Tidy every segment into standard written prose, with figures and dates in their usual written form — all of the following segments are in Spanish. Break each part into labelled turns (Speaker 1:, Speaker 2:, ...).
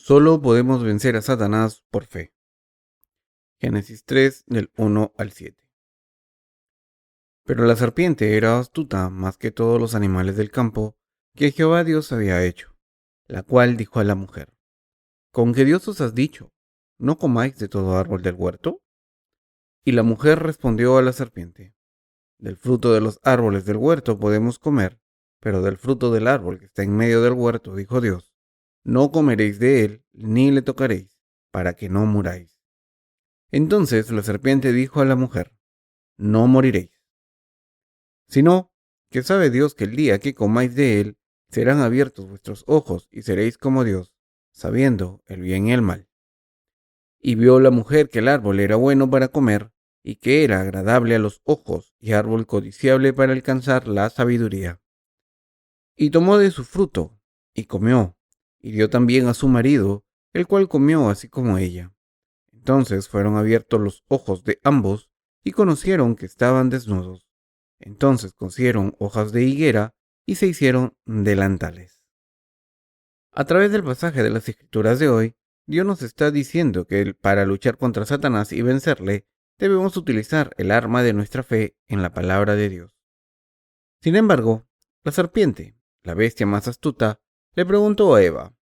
Speaker 1: Solo podemos vencer a Satanás por fe. Génesis 3, del 1 al 7. Pero la serpiente era astuta más que todos los animales del campo que Jehová Dios había hecho, la cual dijo a la mujer: ¿Con qué Dios os has dicho? ¿No comáis de todo árbol del huerto? Y la mujer respondió a la serpiente: Del fruto de los árboles del huerto podemos comer, pero del fruto del árbol que está en medio del huerto, dijo Dios, no comeréis de él, ni le tocaréis, para que no muráis. Entonces la serpiente dijo a la mujer: No moriréis, sino que sabe Dios que el día que comáis de él, serán abiertos vuestros ojos y seréis como Dios, sabiendo el bien y el mal. Y vio la mujer que el árbol era bueno para comer, y que era agradable a los ojos, y árbol codiciable para alcanzar la sabiduría. Y tomó de su fruto, y comió, y dio también a su marido, el cual comió así como ella. Entonces fueron abiertos los ojos de ambos, y conocieron que estaban desnudos. Entonces cosieron hojas de higuera, y se hicieron delantales. A través del pasaje de las Escrituras de hoy, Dios nos está diciendo que para luchar contra Satanás y vencerle, debemos utilizar el arma de nuestra fe en la palabra de Dios. Sin embargo, la serpiente, la bestia más astuta, le preguntó a Eva: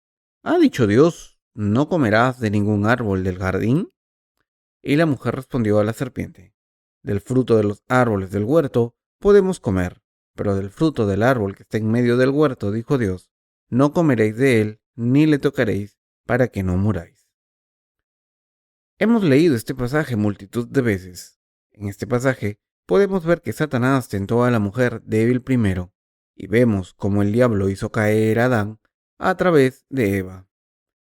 Speaker 1: ¿Ha dicho Dios, no comerás de ningún árbol del jardín? Y la mujer respondió a la serpiente: Del fruto de los árboles del huerto podemos comer, pero del fruto del árbol que está en medio del huerto, dijo Dios, no comeréis de él, ni le tocaréis, para que no muráis. Hemos leído este pasaje multitud de veces. En este pasaje podemos ver que Satanás tentó a la mujer débil primero, y vemos cómo el diablo hizo caer a Adán a través de Eva.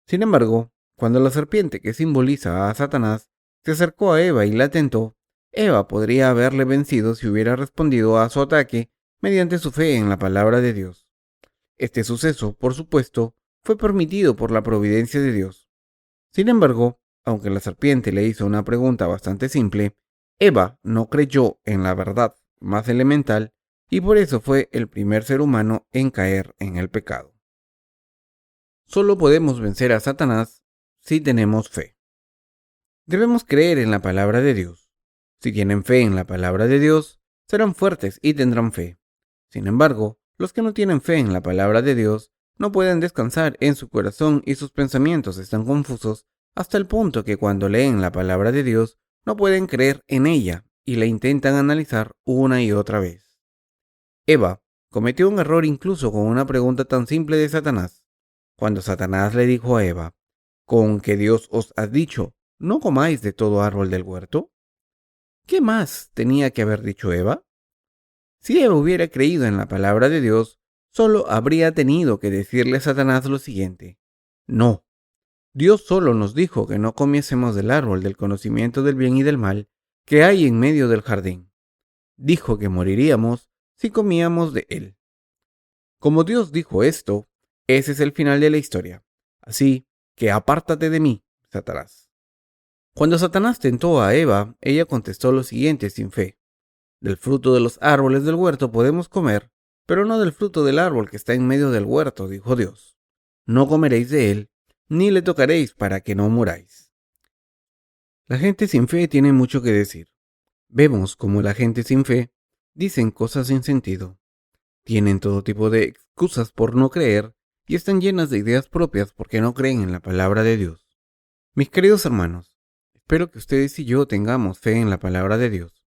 Speaker 1: Sin embargo, cuando la serpiente, que simboliza a Satanás, se acercó a Eva y la tentó, Eva podría haberle vencido si hubiera respondido a su ataque mediante su fe en la palabra de Dios. Este suceso, por supuesto, fue permitido por la providencia de Dios. Sin embargo, aunque la serpiente le hizo una pregunta bastante simple, Eva no creyó en la verdad más elemental y por eso fue el primer ser humano en caer en el pecado. Solo podemos vencer a Satanás si tenemos fe. Debemos creer en la palabra de Dios. Si tienen fe en la palabra de Dios, serán fuertes y tendrán fe. Sin embargo, los que no tienen fe en la palabra de Dios no pueden descansar en su corazón y sus pensamientos están confusos hasta el punto que cuando leen la palabra de Dios no pueden creer en ella y la intentan analizar una y otra vez. Eva cometió un error incluso con una pregunta tan simple de Satanás. Cuando Satanás le dijo a Eva: ¿Con que Dios os ha dicho, no comáis de todo árbol del huerto? ¿Qué más tenía que haber dicho Eva? Si Eva hubiera creído en la palabra de Dios, solo habría tenido que decirle a Satanás lo siguiente: No, Dios solo nos dijo que no comiésemos del árbol del conocimiento del bien y del mal que hay en medio del jardín. Dijo que moriríamos si comíamos de él. Como Dios dijo esto, ese es el final de la historia. Así que apártate de mí, Satanás. Cuando Satanás tentó a Eva, ella contestó lo siguiente sin fe: Del fruto de los árboles del huerto podemos comer, pero no del fruto del árbol que está en medio del huerto, dijo Dios. No comeréis de él, ni le tocaréis para que no muráis. La gente sin fe tiene mucho que decir. Vemos como la gente sin fe dicen cosas sin sentido. Tienen todo tipo de excusas por no creer y están llenas de ideas propias porque no creen en la palabra de Dios. Mis queridos hermanos, espero que ustedes y yo tengamos fe en la palabra de Dios.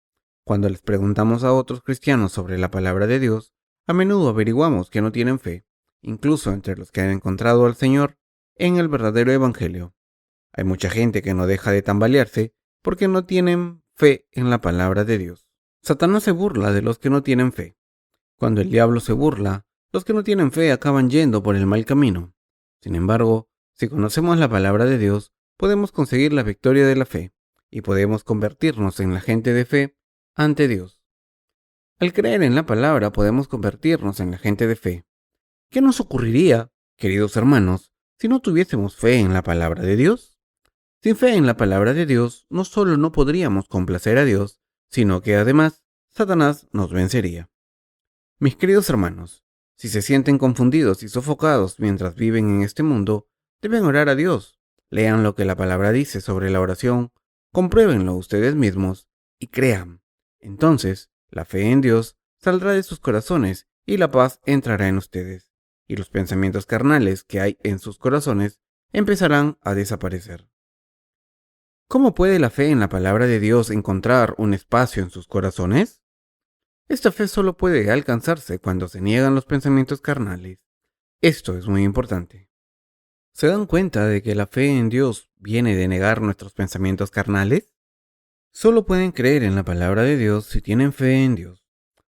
Speaker 1: Cuando les preguntamos a otros cristianos sobre la palabra de Dios, a menudo averiguamos que no tienen fe, incluso entre los que han encontrado al Señor en el verdadero Evangelio. Hay mucha gente que no deja de tambalearse porque no tienen fe en la palabra de Dios. Satanás se burla de los que no tienen fe. Cuando el diablo se burla, los que no tienen fe acaban yendo por el mal camino. Sin embargo, si conocemos la palabra de Dios, podemos conseguir la victoria de la fe y podemos convertirnos en la gente de fe ante Dios. Al creer en la palabra podemos convertirnos en la gente de fe. ¿Qué nos ocurriría, queridos hermanos, si no tuviésemos fe en la palabra de Dios? Sin fe en la palabra de Dios, no solo no podríamos complacer a Dios, sino que además Satanás nos vencería. Mis queridos hermanos, si se sienten confundidos y sofocados mientras viven en este mundo, deben orar a Dios. Lean lo que la palabra dice sobre la oración, compruébenlo ustedes mismos y crean. Entonces, la fe en Dios saldrá de sus corazones y la paz entrará en ustedes, y los pensamientos carnales que hay en sus corazones empezarán a desaparecer. ¿Cómo puede la fe en la palabra de Dios encontrar un espacio en sus corazones? Esta fe solo puede alcanzarse cuando se niegan los pensamientos carnales. Esto es muy importante. ¿Se dan cuenta de que la fe en Dios viene de negar nuestros pensamientos carnales? Solo pueden creer en la palabra de Dios si tienen fe en Dios.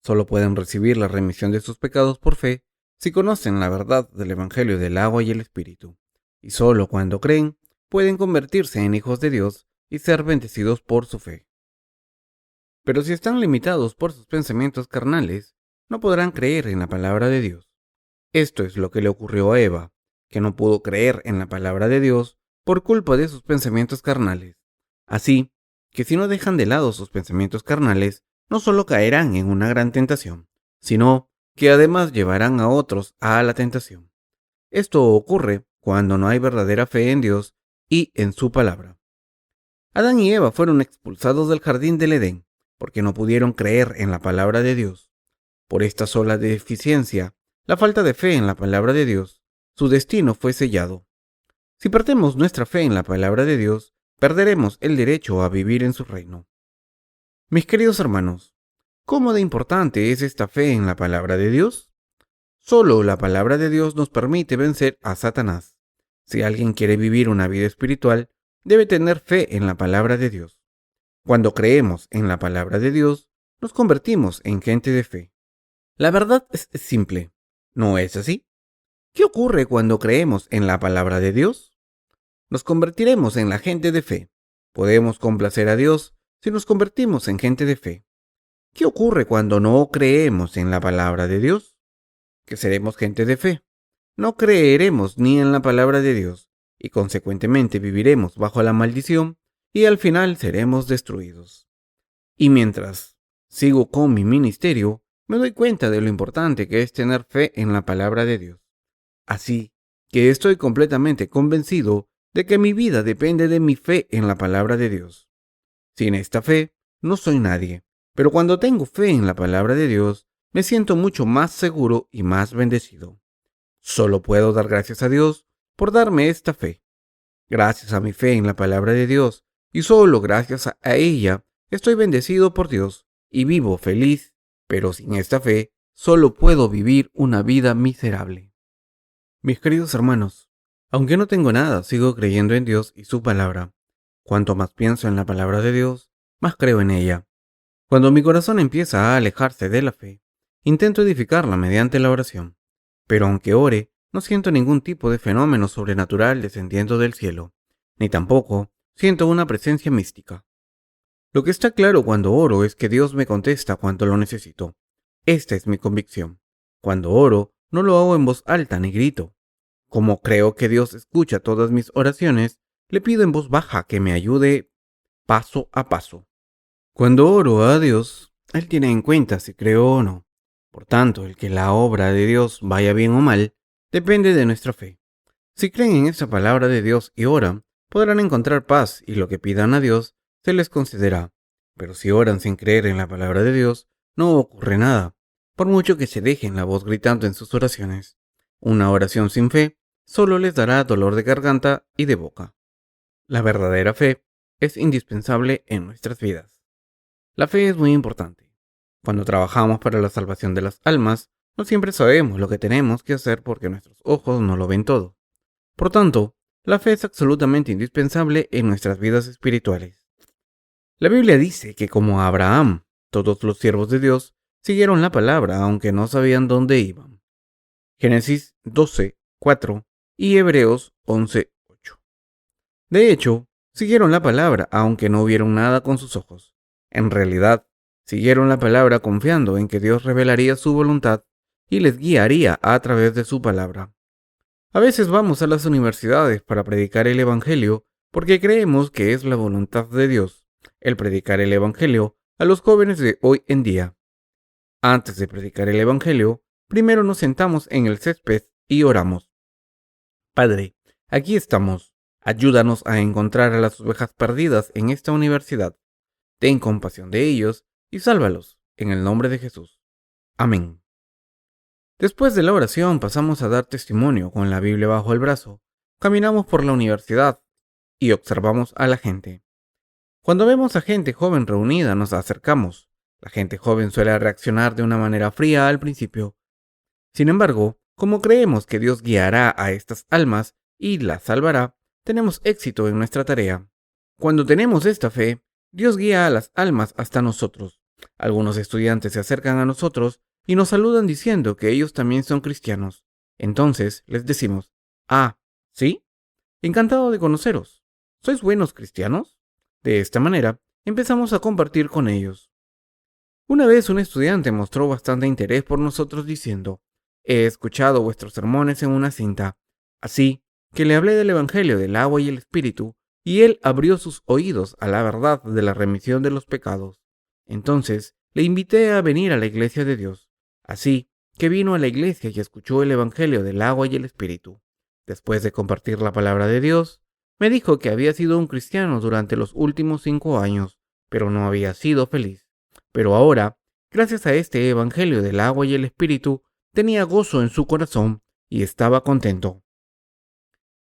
Speaker 1: Solo pueden recibir la remisión de sus pecados por fe si conocen la verdad del Evangelio del agua y el Espíritu. Y solo cuando creen, pueden convertirse en hijos de Dios y ser bendecidos por su fe. Pero si están limitados por sus pensamientos carnales, no podrán creer en la palabra de Dios. Esto es lo que le ocurrió a Eva, que no pudo creer en la palabra de Dios por culpa de sus pensamientos carnales. Así que si no dejan de lado sus pensamientos carnales, no solo caerán en una gran tentación, sino que además llevarán a otros a la tentación. Esto ocurre cuando no hay verdadera fe en Dios y en su palabra. Adán y Eva fueron expulsados del jardín del Edén porque no pudieron creer en la palabra de Dios. Por esta sola deficiencia, la falta de fe en la palabra de Dios, su destino fue sellado. Si perdemos nuestra fe en la palabra de Dios, perderemos el derecho a vivir en su reino. Mis queridos hermanos, ¿cómo de importante es esta fe en la palabra de Dios? Solo la palabra de Dios nos permite vencer a Satanás. Si alguien quiere vivir una vida espiritual, debe tener fe en la palabra de Dios. Cuando creemos en la palabra de Dios, nos convertimos en gente de fe. La verdad es simple, ¿no es así? ¿Qué ocurre cuando creemos en la palabra de Dios? Nos convertiremos en la gente de fe. Podemos complacer a Dios si nos convertimos en gente de fe. ¿Qué ocurre cuando no creemos en la palabra de Dios? Que seremos gente de fe. No creeremos ni en la palabra de Dios y consecuentemente viviremos bajo la maldición y al final seremos destruidos. Y mientras sigo con mi ministerio, me doy cuenta de lo importante que es tener fe en la palabra de Dios. Así que estoy completamente convencido de que mi vida depende de mi fe en la palabra de Dios. Sin esta fe, no soy nadie, pero cuando tengo fe en la palabra de Dios, me siento mucho más seguro y más bendecido. Solo puedo dar gracias a Dios por darme esta fe. Gracias a mi fe en la palabra de Dios, y solo gracias a ella, estoy bendecido por Dios y vivo feliz, pero sin esta fe, solo puedo vivir una vida miserable. Mis queridos hermanos, aunque no tengo nada, sigo creyendo en Dios y su palabra. Cuanto más pienso en la palabra de Dios, más creo en ella. Cuando mi corazón empieza a alejarse de la fe, intento edificarla mediante la oración. Pero aunque ore, no siento ningún tipo de fenómeno sobrenatural descendiendo del cielo, ni tampoco siento una presencia mística. Lo que está claro cuando oro es que Dios me contesta cuando lo necesito. Esta es mi convicción. Cuando oro, no lo hago en voz alta ni grito. Como creo que Dios escucha todas mis oraciones, le pido en voz baja que me ayude paso a paso. Cuando oro a Dios, Él tiene en cuenta si creo o no. Por tanto, el que la obra de Dios vaya bien o mal, depende de nuestra fe. Si creen en esa palabra de Dios y oran, podrán encontrar paz y lo que pidan a Dios se les concederá. Pero si oran sin creer en la palabra de Dios, no ocurre nada, por mucho que se dejen la voz gritando en sus oraciones. Una oración sin fe solo les dará dolor de garganta y de boca. La verdadera fe es indispensable en nuestras vidas. La fe es muy importante. Cuando trabajamos para la salvación de las almas, no siempre sabemos lo que tenemos que hacer porque nuestros ojos no lo ven todo. Por tanto, la fe es absolutamente indispensable en nuestras vidas espirituales. La Biblia dice que como Abraham, todos los siervos de Dios siguieron la palabra aunque no sabían dónde iban. Génesis 12:4 y Hebreos 11:8. De hecho, siguieron la palabra aunque no vieron nada con sus ojos. En realidad, siguieron la palabra confiando en que Dios revelaría su voluntad y les guiaría a través de su palabra. A veces vamos a las universidades para predicar el Evangelio porque creemos que es la voluntad de Dios el predicar el Evangelio a los jóvenes de hoy en día. Antes de predicar el Evangelio, primero nos sentamos en el césped y oramos. Padre, Aquí estamos. Ayúdanos a encontrar a las ovejas perdidas en esta universidad. Ten compasión de ellos y sálvalos, en el nombre de Jesús. Amén. Después de la oración pasamos a dar testimonio con la Biblia bajo el brazo. Caminamos por la universidad y observamos a la gente. Cuando vemos a gente joven reunida nos acercamos. La gente joven suele reaccionar de una manera fría al principio. Sin embargo, como creemos que Dios guiará a estas almas y las salvará, tenemos éxito en nuestra tarea. Cuando tenemos esta fe, Dios guía a las almas hasta nosotros. Algunos estudiantes se acercan a nosotros y nos saludan diciendo que ellos también son cristianos. Entonces les decimos, ¿sí? Encantado de conoceros. ¿Sois buenos cristianos? De esta manera, empezamos a compartir con ellos. Una vez un estudiante mostró bastante interés por nosotros diciendo, he escuchado vuestros sermones en una cinta, así que le hablé del Evangelio del agua y el Espíritu, y él abrió sus oídos a la verdad de la remisión de los pecados. Entonces le invité a venir a la iglesia de Dios, así que vino a la iglesia y escuchó el Evangelio del agua y el Espíritu. Después de compartir la palabra de Dios, me dijo que había sido un cristiano durante los últimos 5 años, pero no había sido feliz. Pero ahora, gracias a este Evangelio del agua y el Espíritu, tenía gozo en su corazón y estaba contento.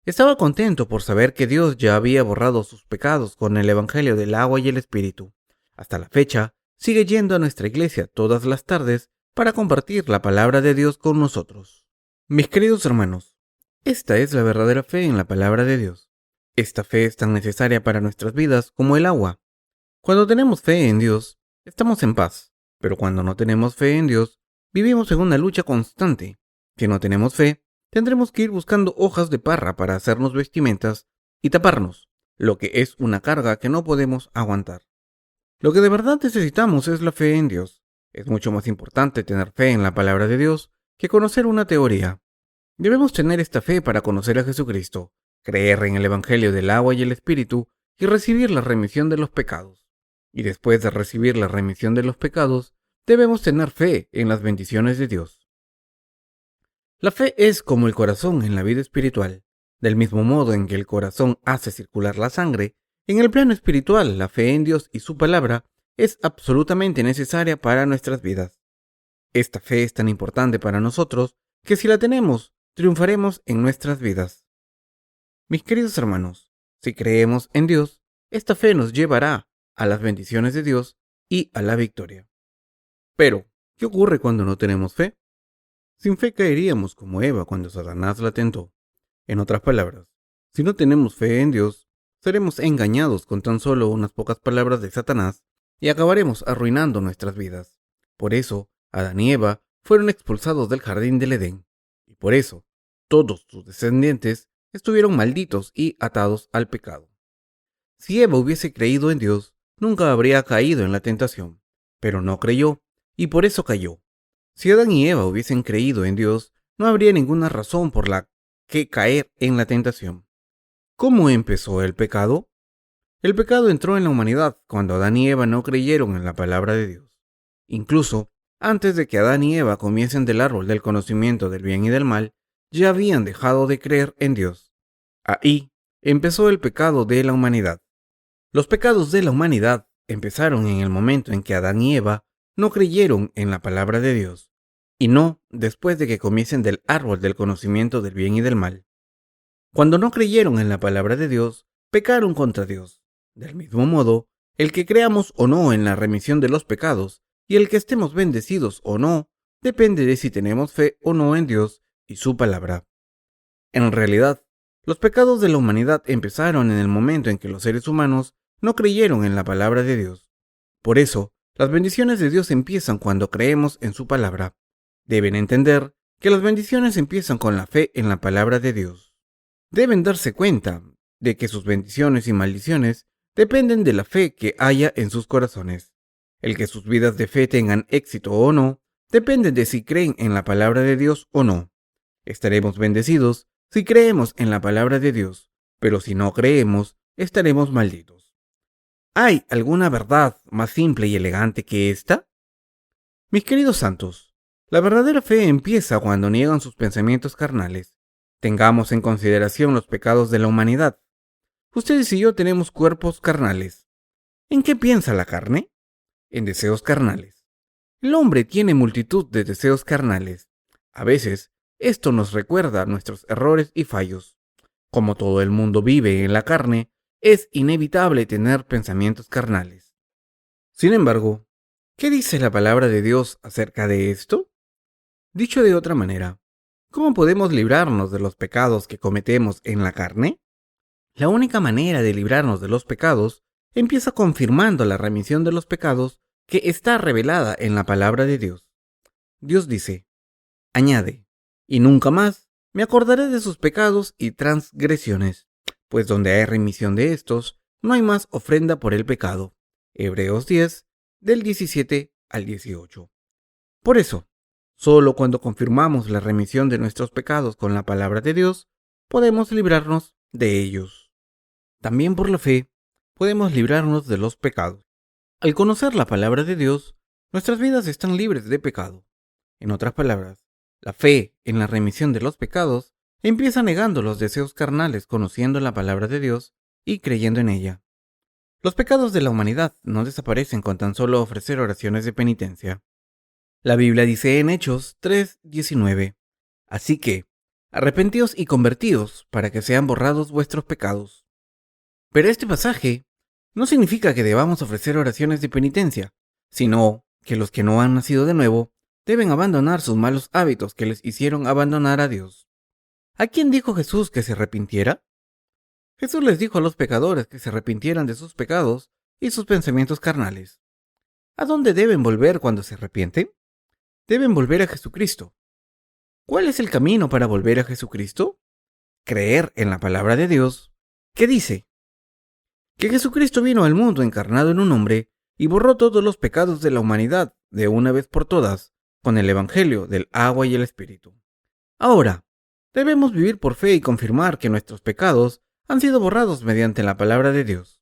Speaker 1: Estaba contento por saber que Dios ya había borrado sus pecados con el Evangelio del agua y el Espíritu. Hasta la fecha, sigue yendo a nuestra iglesia todas las tardes para compartir la palabra de Dios con nosotros. Mis queridos hermanos, esta es la verdadera fe en la palabra de Dios. Esta fe es tan necesaria para nuestras vidas como el agua. Cuando tenemos fe en Dios, estamos en paz, pero cuando no tenemos fe en Dios, vivimos en una lucha constante. Si no tenemos fe, tendremos que ir buscando hojas de parra para hacernos vestimentas y taparnos, lo que es una carga que no podemos aguantar. Lo que de verdad necesitamos es la fe en Dios. Es mucho más importante tener fe en la palabra de Dios que conocer una teoría. Debemos tener esta fe para conocer a Jesucristo, creer en el Evangelio del agua y el Espíritu y recibir la remisión de los pecados. Y después de recibir la remisión de los pecados, debemos tener fe en las bendiciones de Dios. La fe es como el corazón en la vida espiritual. Del mismo modo en que el corazón hace circular la sangre, en el plano espiritual la fe en Dios y su palabra es absolutamente necesaria para nuestras vidas. Esta fe es tan importante para nosotros que si la tenemos, triunfaremos en nuestras vidas. Mis queridos hermanos, si creemos en Dios, esta fe nos llevará a las bendiciones de Dios y a la victoria. Pero, ¿qué ocurre cuando no tenemos fe? Sin fe caeríamos como Eva cuando Satanás la tentó. En otras palabras, si no tenemos fe en Dios, seremos engañados con tan solo unas pocas palabras de Satanás y acabaremos arruinando nuestras vidas. Por eso, Adán y Eva fueron expulsados del jardín del Edén, y por eso, todos sus descendientes estuvieron malditos y atados al pecado. Si Eva hubiese creído en Dios, nunca habría caído en la tentación, pero no creyó, y por eso cayó. Si Adán y Eva hubiesen creído en Dios, no habría ninguna razón por la que caer en la tentación. ¿Cómo empezó el pecado? El pecado entró en la humanidad cuando Adán y Eva no creyeron en la palabra de Dios. Incluso, antes de que Adán y Eva comiesen del árbol del conocimiento del bien y del mal, ya habían dejado de creer en Dios. Ahí empezó el pecado de la humanidad. Los pecados de la humanidad empezaron en el momento en que Adán y Eva no creyeron en la palabra de Dios, y no después de que comiesen del árbol del conocimiento del bien y del mal. Cuando no creyeron en la palabra de Dios, pecaron contra Dios. Del mismo modo, el que creamos o no en la remisión de los pecados y el que estemos bendecidos o no, depende de si tenemos fe o no en Dios y su palabra. En realidad, los pecados de la humanidad empezaron en el momento en que los seres humanos no creyeron en la palabra de Dios. Por eso, las bendiciones de Dios empiezan cuando creemos en su palabra. Deben entender que las bendiciones empiezan con la fe en la palabra de Dios. Deben darse cuenta de que sus bendiciones y maldiciones dependen de la fe que haya en sus corazones. El que sus vidas de fe tengan éxito o no, depende de si creen en la palabra de Dios o no. Estaremos bendecidos si creemos en la palabra de Dios, pero si no creemos, estaremos malditos. ¿Hay alguna verdad más simple y elegante que esta? Mis queridos santos, la verdadera fe empieza cuando niegan sus pensamientos carnales. Tengamos en consideración los pecados de la humanidad. Ustedes y yo tenemos cuerpos carnales. ¿En qué piensa la carne? En deseos carnales. El hombre tiene multitud de deseos carnales. A veces, esto nos recuerda nuestros errores y fallos. Como todo el mundo vive en la carne, es inevitable tener pensamientos carnales. Sin embargo, ¿qué dice la palabra de Dios acerca de esto? Dicho de otra manera, ¿cómo podemos librarnos de los pecados que cometemos en la carne? La única manera de librarnos de los pecados empieza confirmando la remisión de los pecados que está revelada en la palabra de Dios. Dios dice, añade, y nunca más me acordaré de sus pecados y transgresiones, pues donde hay remisión de estos, no hay más ofrenda por el pecado. Hebreos 10, del 17 al 18. Por eso, solo cuando confirmamos la remisión de nuestros pecados con la palabra de Dios, podemos librarnos de ellos. También por la fe, podemos librarnos de los pecados. Al conocer la palabra de Dios, nuestras vidas están libres de pecado. En otras palabras, la fe en la remisión de los pecados empieza negando los deseos carnales, conociendo la palabra de Dios y creyendo en ella. Los pecados de la humanidad no desaparecen con tan solo ofrecer oraciones de penitencia. La Biblia dice en Hechos 3:19, así que, arrepentíos y convertíos para que sean borrados vuestros pecados. Pero este pasaje no significa que debamos ofrecer oraciones de penitencia, sino que los que no han nacido de nuevo deben abandonar sus malos hábitos que les hicieron abandonar a Dios. ¿A quién dijo Jesús que se arrepintiera? Jesús les dijo a los pecadores que se arrepintieran de sus pecados y sus pensamientos carnales. ¿A dónde deben volver cuando se arrepienten? Deben volver a Jesucristo. ¿Cuál es el camino para volver a Jesucristo? Creer en la palabra de Dios, que dice que Jesucristo vino al mundo encarnado en un hombre y borró todos los pecados de la humanidad de una vez por todas con el Evangelio del agua y el Espíritu. Ahora, debemos vivir por fe y confirmar que nuestros pecados han sido borrados mediante la palabra de Dios.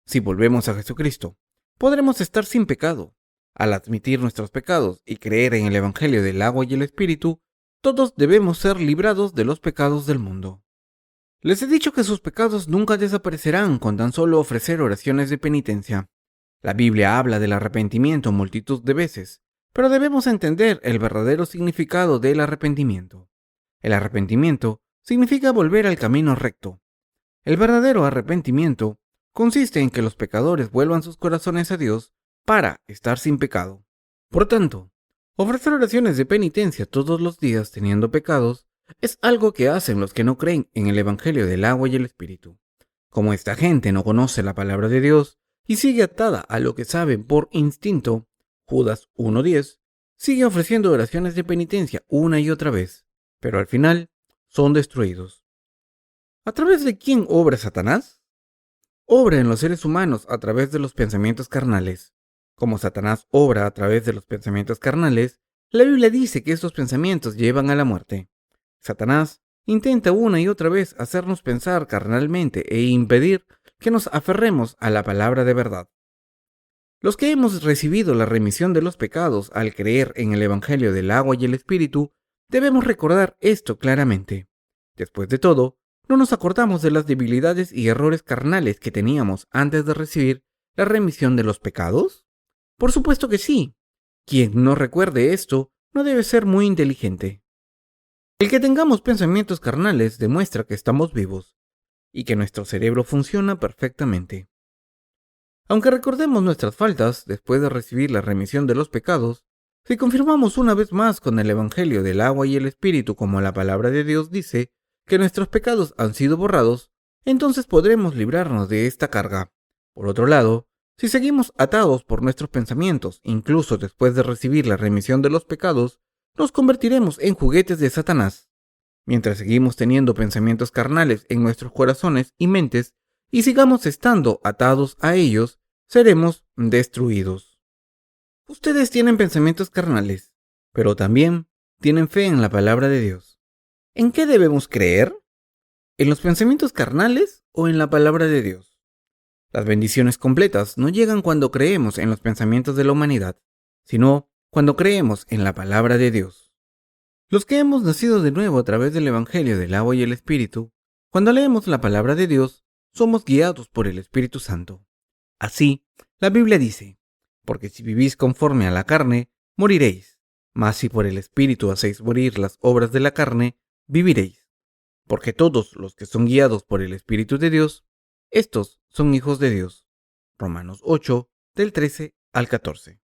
Speaker 1: Si volvemos a Jesucristo, podremos estar sin pecado. Al admitir nuestros pecados y creer en el Evangelio del agua y el Espíritu, todos debemos ser librados de los pecados del mundo. Les he dicho que sus pecados nunca desaparecerán con tan solo ofrecer oraciones de penitencia. La Biblia habla del arrepentimiento multitud de veces, pero debemos entender el verdadero significado del arrepentimiento. El arrepentimiento significa volver al camino recto. El verdadero arrepentimiento consiste en que los pecadores vuelvan sus corazones a Dios para estar sin pecado. Por tanto, ofrecer oraciones de penitencia todos los días teniendo pecados es algo que hacen los que no creen en el Evangelio del agua y el Espíritu. Como esta gente no conoce la palabra de Dios y sigue atada a lo que saben por instinto, Judas 1:10 sigue ofreciendo oraciones de penitencia una y otra vez, pero al final son destruidos. ¿A través de quién obra Satanás? Obra en los seres humanos a través de los pensamientos carnales. Como Satanás obra a través de los pensamientos carnales, la Biblia dice que estos pensamientos llevan a la muerte. Satanás intenta una y otra vez hacernos pensar carnalmente e impedir que nos aferremos a la palabra de verdad. Los que hemos recibido la remisión de los pecados al creer en el Evangelio del agua y el Espíritu, debemos recordar esto claramente. Después de todo, ¿no nos acordamos de las debilidades y errores carnales que teníamos antes de recibir la remisión de los pecados? Por supuesto que sí. Quien no recuerde esto no debe ser muy inteligente. El que tengamos pensamientos carnales demuestra que estamos vivos y que nuestro cerebro funciona perfectamente. Aunque recordemos nuestras faltas después de recibir la remisión de los pecados, si confirmamos una vez más con el Evangelio del agua y el Espíritu como la palabra de Dios dice que nuestros pecados han sido borrados, entonces podremos librarnos de esta carga. Por otro lado, si seguimos atados por nuestros pensamientos, incluso después de recibir la remisión de los pecados, nos convertiremos en juguetes de Satanás. Mientras seguimos teniendo pensamientos carnales en nuestros corazones y mentes y sigamos estando atados a ellos, seremos destruidos. Ustedes tienen pensamientos carnales, pero también tienen fe en la palabra de Dios. ¿En qué debemos creer? ¿En los pensamientos carnales o en la palabra de Dios? Las bendiciones completas no llegan cuando creemos en los pensamientos de la humanidad, sino cuando creemos en la palabra de Dios. Los que hemos nacido de nuevo a través del Evangelio del agua y el Espíritu, cuando leemos la palabra de Dios, somos guiados por el Espíritu Santo. Así, la Biblia dice, porque si vivís conforme a la carne, moriréis, mas si por el Espíritu hacéis morir las obras de la carne, viviréis. Porque todos los que son guiados por el Espíritu de Dios, estos son hijos de Dios. Romanos 8, del 13 al 14.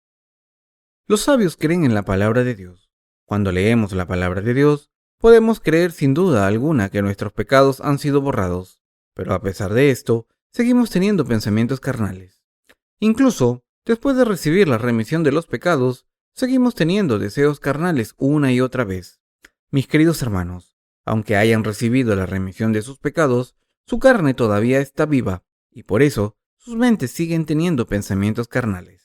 Speaker 1: Los sabios creen en la palabra de Dios. Cuando leemos la palabra de Dios, podemos creer sin duda alguna que nuestros pecados han sido borrados, pero a pesar de esto, seguimos teniendo pensamientos carnales. Incluso, después de recibir la remisión de los pecados, seguimos teniendo deseos carnales una y otra vez. Mis queridos hermanos, aunque hayan recibido la remisión de sus pecados, su carne todavía está viva, y por eso sus mentes siguen teniendo pensamientos carnales.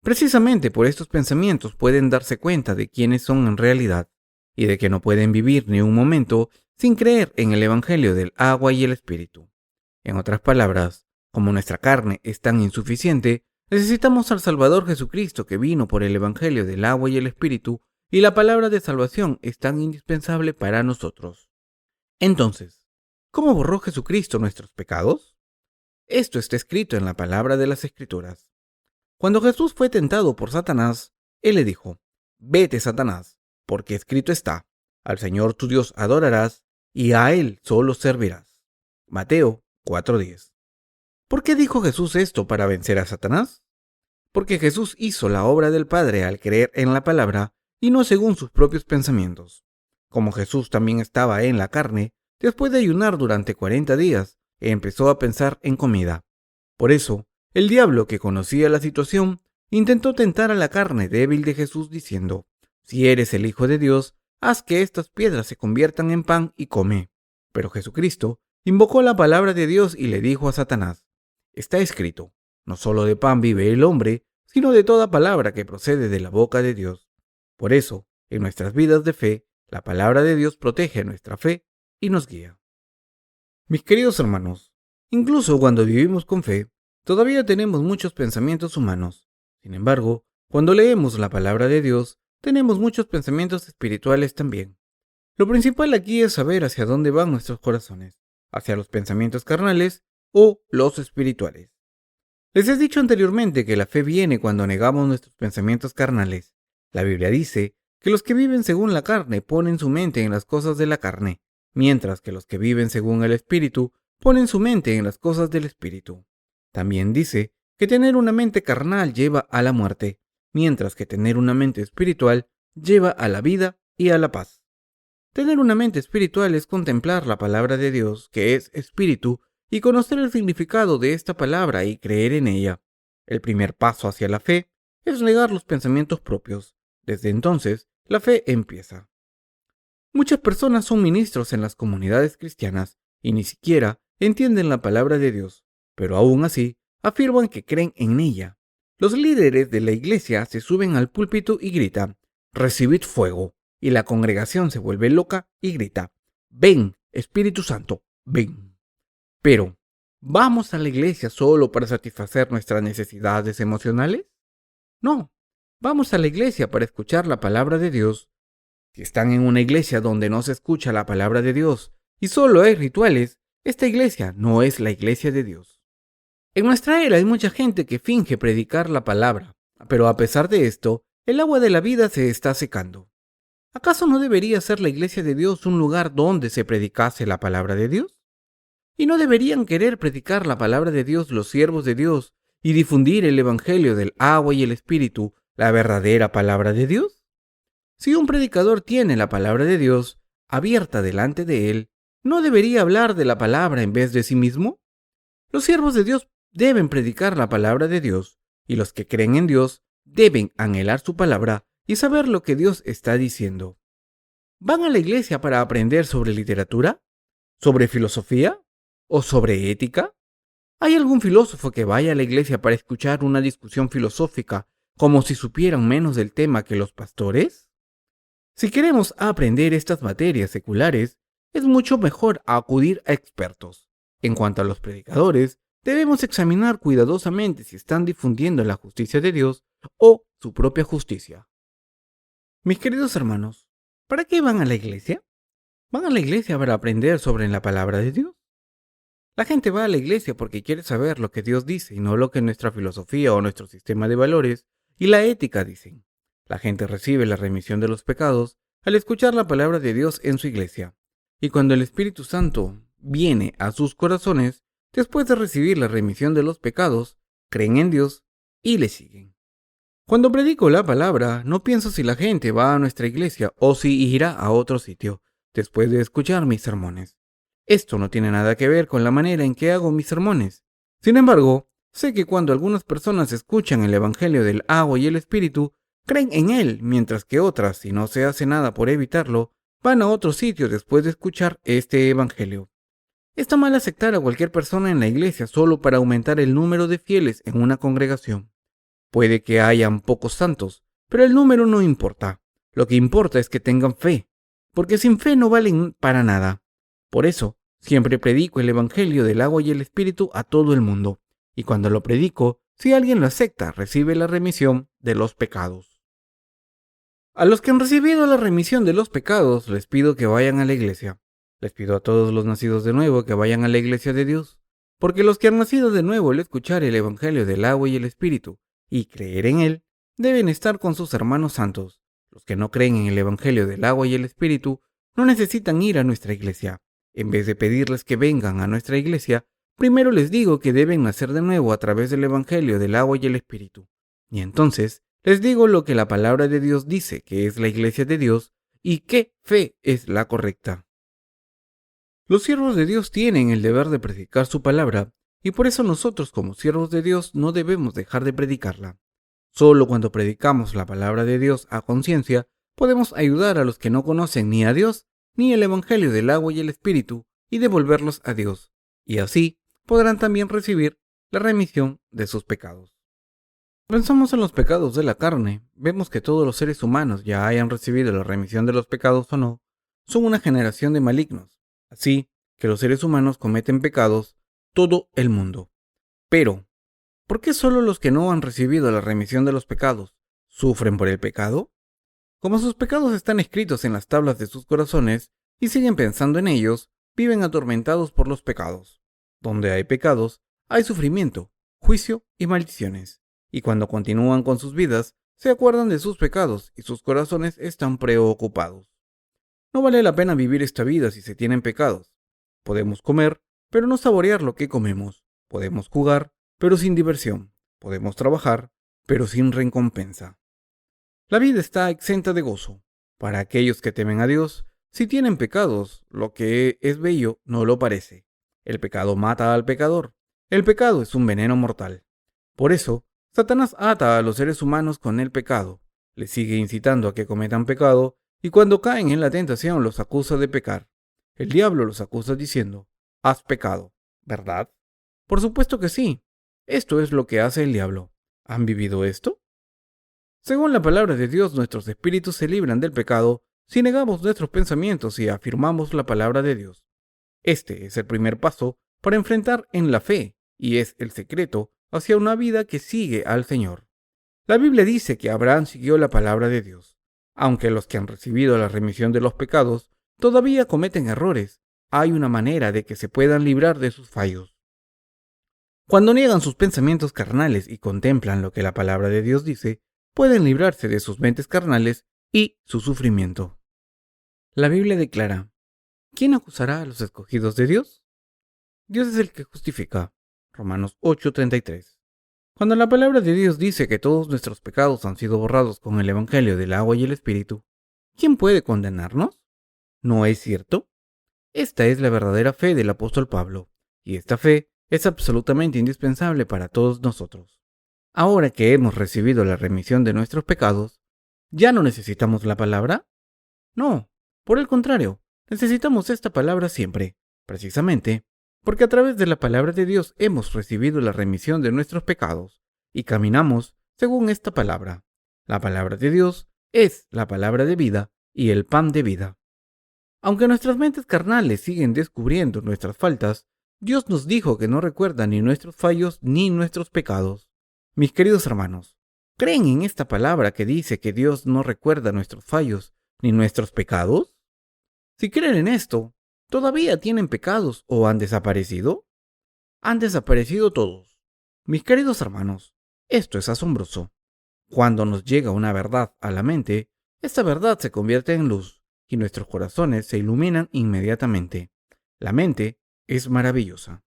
Speaker 1: Precisamente por estos pensamientos pueden darse cuenta de quiénes son en realidad, y de que no pueden vivir ni un momento sin creer en el Evangelio del agua y el Espíritu. En otras palabras, como nuestra carne es tan insuficiente, necesitamos al Salvador Jesucristo que vino por el Evangelio del agua y el Espíritu, y la palabra de salvación es tan indispensable para nosotros. Entonces, ¿cómo borró Jesucristo nuestros pecados? Esto está escrito en la palabra de las Escrituras. Cuando Jesús fue tentado por Satanás, él le dijo, «Vete, Satanás, porque escrito está, al Señor tu Dios adorarás y a Él solo servirás». Mateo 4:10. ¿Por qué dijo Jesús esto para vencer a Satanás? Porque Jesús hizo la obra del Padre al creer en la palabra y no según sus propios pensamientos. Como Jesús también estaba en la carne, después de ayunar durante 40 días, empezó a pensar en comida. Por eso, el diablo, que conocía la situación, intentó tentar a la carne débil de Jesús diciendo, «Si eres el Hijo de Dios, haz que estas piedras se conviertan en pan y come». Pero Jesucristo invocó la palabra de Dios y le dijo a Satanás, «Está escrito, no solo de pan vive el hombre, sino de toda palabra que procede de la boca de Dios». Por eso, en nuestras vidas de fe, la palabra de Dios protege nuestra fe y nos guía. Mis queridos hermanos, incluso cuando vivimos con fe, todavía tenemos muchos pensamientos humanos. Sin embargo, cuando leemos la palabra de Dios, tenemos muchos pensamientos espirituales también. Lo principal aquí es saber hacia dónde van nuestros corazones, hacia los pensamientos carnales o los espirituales. Les he dicho anteriormente que la fe viene cuando negamos nuestros pensamientos carnales. La Biblia dice que los que viven según la carne ponen su mente en las cosas de la carne, mientras que los que viven según el Espíritu ponen su mente en las cosas del Espíritu. También dice que tener una mente carnal lleva a la muerte, mientras que tener una mente espiritual lleva a la vida y a la paz. Tener una mente espiritual es contemplar la palabra de Dios, que es espíritu, y conocer el significado de esta palabra y creer en ella. El primer paso hacia la fe es negar los pensamientos propios. Desde entonces, la fe empieza. Muchas personas son ministros en las comunidades cristianas y ni siquiera entienden la palabra de Dios, pero aún así afirman que creen en ella. Los líderes de la iglesia se suben al púlpito y gritan, «Recibid fuego», y la congregación se vuelve loca y grita, «Ven, Espíritu Santo, ven». Pero, ¿vamos a la iglesia solo para satisfacer nuestras necesidades emocionales? No, vamos a la iglesia para escuchar la palabra de Dios. Si están en una iglesia donde no se escucha la palabra de Dios y solo hay rituales, esta iglesia no es la iglesia de Dios. En nuestra era hay mucha gente que finge predicar la palabra, pero a pesar de esto, el agua de la vida se está secando. ¿Acaso no debería ser la iglesia de Dios un lugar donde se predicase la palabra de Dios? ¿Y no deberían querer predicar la palabra de Dios los siervos de Dios y difundir el evangelio del agua y el espíritu, la verdadera palabra de Dios? Si un predicador tiene la palabra de Dios abierta delante de él, ¿no debería hablar de la palabra en vez de sí mismo? Los siervos de Dios deben predicar la palabra de Dios, y los que creen en Dios deben anhelar su palabra y saber lo que Dios está diciendo. ¿Van a la iglesia para aprender sobre literatura? ¿Sobre filosofía? ¿O sobre ética? ¿Hay algún filósofo que vaya a la iglesia para escuchar una discusión filosófica como si supieran menos del tema que los pastores? Si queremos aprender estas materias seculares, es mucho mejor acudir a expertos. En cuanto a los predicadores, debemos examinar cuidadosamente si están difundiendo la justicia de Dios o su propia justicia. Mis queridos hermanos, ¿Para qué van a la iglesia? ¿Van a la iglesia para aprender sobre la palabra de Dios? La gente va a la iglesia porque quiere saber lo que Dios dice y no lo que nuestra filosofía o nuestro sistema de valores y la ética dicen. La gente recibe la remisión de los pecados al escuchar la palabra de Dios en su iglesia. Y cuando el Espíritu Santo viene a sus corazones, después de recibir la remisión de los pecados, creen en Dios y le siguen. Cuando predico la palabra, no pienso si la gente va a nuestra iglesia o si irá a otro sitio después de escuchar mis sermones. Esto no tiene nada que ver con la manera en que hago mis sermones. Sin embargo, sé que cuando algunas personas escuchan el Evangelio del agua y el Espíritu, creen en él, mientras que otras, si no se hace nada por evitarlo, van a otro sitio después de escuchar este Evangelio. Está mal aceptar a cualquier persona en la iglesia solo para aumentar el número de fieles en una congregación. Puede que hayan pocos santos, pero el número no importa. Lo que importa es que tengan fe, porque sin fe no valen para nada. Por eso, siempre predico el Evangelio del agua y el Espíritu a todo el mundo, y cuando lo predico, si alguien lo acepta, recibe la remisión de los pecados. A los que han recibido la remisión de los pecados, les pido que vayan a la iglesia. Les pido a todos los nacidos de nuevo que vayan a la iglesia de Dios, porque los que han nacido de nuevo al escuchar el Evangelio del agua y el Espíritu, y creer en él, deben estar con sus hermanos santos. Los que no creen en el Evangelio del agua y el Espíritu no necesitan ir a nuestra iglesia. En vez de pedirles que vengan a nuestra iglesia, primero les digo que deben nacer de nuevo a través del Evangelio del agua y el Espíritu. Y entonces les digo lo que la palabra de Dios dice que es la iglesia de Dios y qué fe es la correcta. Los siervos de Dios tienen el deber de predicar su palabra, y por eso nosotros como siervos de Dios no debemos dejar de predicarla. Solo cuando predicamos la palabra de Dios a conciencia, podemos ayudar a los que no conocen ni a Dios ni el Evangelio del agua y el Espíritu y devolverlos a Dios, y así podrán también recibir la remisión de sus pecados. Pensamos en los pecados de la carne, vemos que todos los seres humanos, ya hayan recibido la remisión de los pecados o no, son una generación de malignos, así que los seres humanos cometen pecados todo el mundo. Pero, ¿por qué solo los que no han recibido la remisión de los pecados sufren por el pecado? Como sus pecados están escritos en las tablas de sus corazones y siguen pensando en ellos, viven atormentados por los pecados. Donde hay pecados, hay sufrimiento, juicio y maldiciones. Y cuando continúan con sus vidas, se acuerdan de sus pecados y sus corazones están preocupados. No vale la pena vivir esta vida si se tienen pecados. Podemos comer, pero no saborear lo que comemos. Podemos jugar, pero sin diversión. Podemos trabajar, pero sin recompensa. La vida está exenta de gozo. Para aquellos que temen a Dios, si tienen pecados, lo que es bello no lo parece. El pecado mata al pecador. El pecado es un veneno mortal. Por eso, Satanás ata a los seres humanos con el pecado, les sigue incitando a que cometan pecado y cuando caen en la tentación los acusa de pecar. El diablo los acusa diciendo, has pecado, ¿verdad? Por supuesto que sí. Esto es lo que hace el diablo. ¿Han vivido esto? Según la palabra de Dios, nuestros espíritus se libran del pecado si negamos nuestros pensamientos y afirmamos la palabra de Dios. Este es el primer paso para enfrentar en la fe y es el secreto hacia una vida que sigue al Señor. La Biblia dice que Abraham siguió la palabra de Dios. Aunque los que han recibido la remisión de los pecados todavía cometen errores, hay una manera de que se puedan librar de sus fallos. Cuando niegan sus pensamientos carnales y contemplan lo que la palabra de Dios dice, pueden librarse de sus mentes carnales y su sufrimiento. La Biblia declara, ¿quién acusará a los escogidos de Dios? Dios es el que justifica. Romanos 8:33. Cuando la palabra de Dios dice que todos nuestros pecados han sido borrados con el Evangelio del agua y el Espíritu, ¿quién puede condenarnos? ¿No es cierto? Esta es la verdadera fe del apóstol Pablo, y esta fe es absolutamente indispensable para todos nosotros. Ahora que hemos recibido la remisión de nuestros pecados, ¿ya no necesitamos la palabra? No, por el contrario, necesitamos esta palabra siempre, precisamente porque a través de la palabra de Dios hemos recibido la remisión de nuestros pecados y caminamos según esta palabra. La palabra de Dios es la palabra de vida y el pan de vida. Aunque nuestras mentes carnales siguen descubriendo nuestras faltas, Dios nos dijo que no recuerda ni nuestros fallos ni nuestros pecados. Mis queridos hermanos, ¿creen en esta palabra que dice que Dios no recuerda nuestros fallos ni nuestros pecados? Si creen en esto, ¿todavía tienen pecados o han desaparecido? Han desaparecido todos. Mis queridos hermanos, esto es asombroso. Cuando nos llega una verdad a la mente, esta verdad se convierte en luz y nuestros corazones se iluminan inmediatamente. La mente es maravillosa.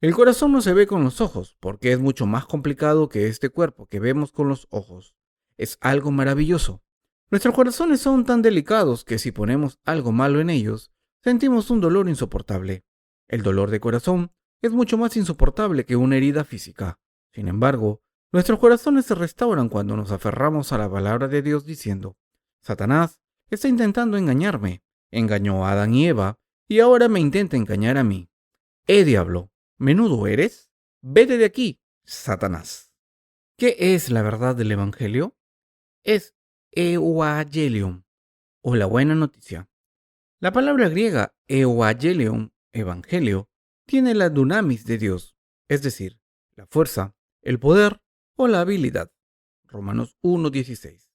Speaker 1: El corazón no se ve con los ojos porque es mucho más complicado que este cuerpo que vemos con los ojos. Es algo maravilloso. Nuestros corazones son tan delicados que si ponemos algo malo en ellos, sentimos un dolor insoportable. El dolor de corazón es mucho más insoportable que una herida física. Sin embargo, nuestros corazones se restauran cuando nos aferramos a la palabra de Dios diciendo: Satanás está intentando engañarme, engañó a Adán y Eva, y ahora me intenta engañar a mí. Diablo, ¿menudo eres? Vete de aquí, Satanás. ¿Qué es la verdad del Evangelio? Es Euangelion, o la buena noticia. La palabra griega Euangelion, evangelio, tiene la dunamis de Dios, es decir, la fuerza, el poder o la habilidad. Romanos 1:16.